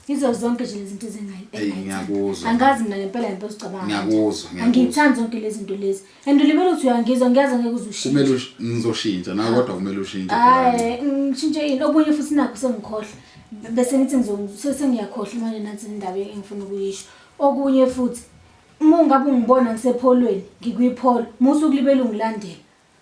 Izo zonke nje lezi zinto ngiyakuzwa. Angazi mina lempela ngempela ucabanga. Ngiyakuzwa. Angithandi zonke lezi zinto lezi. And ulimele uthi uyangizwa ngiyazi ngeke uzushintshe. Kumele ngizoshintsha nawe kodwa kumele ushintshe. Hayi, ngishintshe ini obunye futhi nakho sengikhohle. Bese ngithi sengiyakhohle manje nathi indaba engifuna ukuyisho. Okunye futhi uma ungabe ungibona ngisepholweni, ngikwipholo, musu ukulibela ungilandela.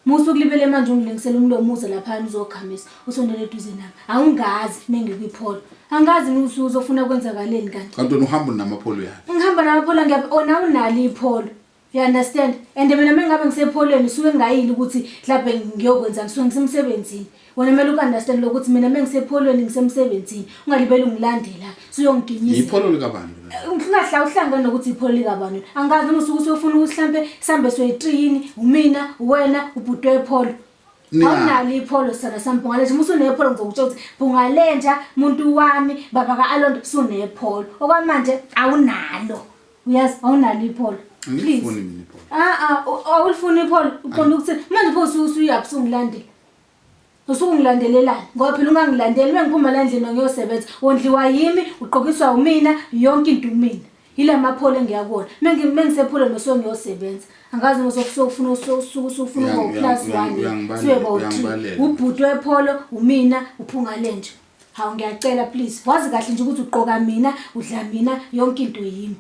Musu ukulibele manje ungilengisela umlomo uze lapha uzokhamisa, usondele eduze nami. Awungazi mengikwipholo. Angazi musu uzofuna kwenzakaleni kanti. Kanti uhamba namapholo yakhe. Ngihamba namapholo ngiyabona unalo ipholo. You understand? And mina mengabe ngisepholweni suke ngayili ukuthi mhlawumbe ngiyokwenza ngisuke ngisemsebenzini. Wena kumele ukunderstand ukuthi mina mengisepholweni ngisemsebenzini. Ungalibeli ungilandela. Suyongiginyisa. Ipholo likabani? Ngingahla uhlangana nokuthi ipholo likabani. Angazi musuku usufuna ukuthi mhlambe sambe soyitrini, umina, wena, ubhuti wepholo. Awunalo ipholo sana sampungale nje musu nepholo ngizokutshela ukuthi bungalenja umuntu wami baba kaAlondo sunepholo. Okwamanje awunalo. Uyazi awunalo ipholo. Ngifuni mina ipholo. Awulifuni ipholo uqonda ukuthi manje pho usuyaphi ungilandela. Usungilandelelani ngoba phela ungangilandeli mengiphuma la endlini ngiyosebenza wondliwa yimi uqokiswa umina yonke into umina yila mapholo engiyakona mengisepholo noso ngiyosebenza angazi ngizokufuna usufuna ngo plus 1 sibe bawu 3 ubhuti wepholo umina uphungalenje hawu ngiyacela please wazi kahle nje ukuthi uqoka mina udla mina yonke into yimi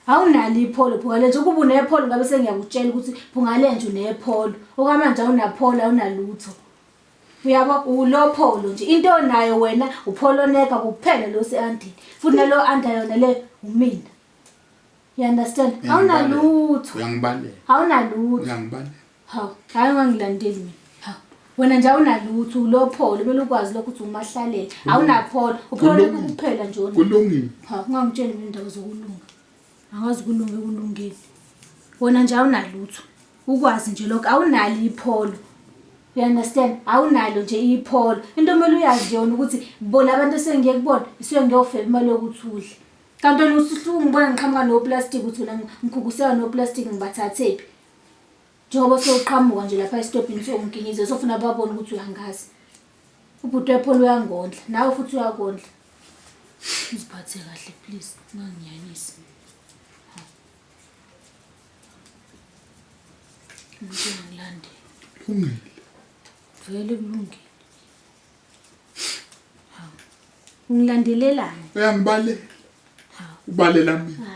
awunalo ipholo phungalenje ukuba unepholo ngabe sengiyakutshela ukuthi phungalenje unepholo okwamanje awunapholo awunalutho. Uyabo ulopholo nje into onayo wena upholoneka kuphela lo seandini futhi nalo anda yona le umina. You understand? Awunalutho. Uyangibalela. Awunalutho. Uyangibalela. Hawu, hayi ungangilandeli mina. Hawu. Wena nje awunalutho ulopholo kumele ukwazi lokho ukuthi umahlalela. Awunapholo upholoneka kuphela nje wona. Kulungile. Hawu, ungangitsheli mina indaba zokulunga. Angazi kulungile. Wena nje awunalutho. Ukwazi nje lokho awunalo ipholo. You understand? Awunalo nje ipholo. Into omele uyazi nje yona ukuthi bona abantu esengiye kubona isuke ngiyofela imali yokuthi udle. Kanti wena usungibona ngiqhamuka no plastic uthi wena ngikhukusela no plastic ngibathathephi. Njengoba soqhamuka nje lapha estopini songingize sofuna babone ukuthi uyangazi. Ubhuti wepholo uyangondla nawe futhi uyakondla. Uziphathe kahle please ungangiyanisi. Ngilande. Kulungile. Vele kulungile. Hawu. Ungilandelelani? Uyangibalela. Ubalela mina.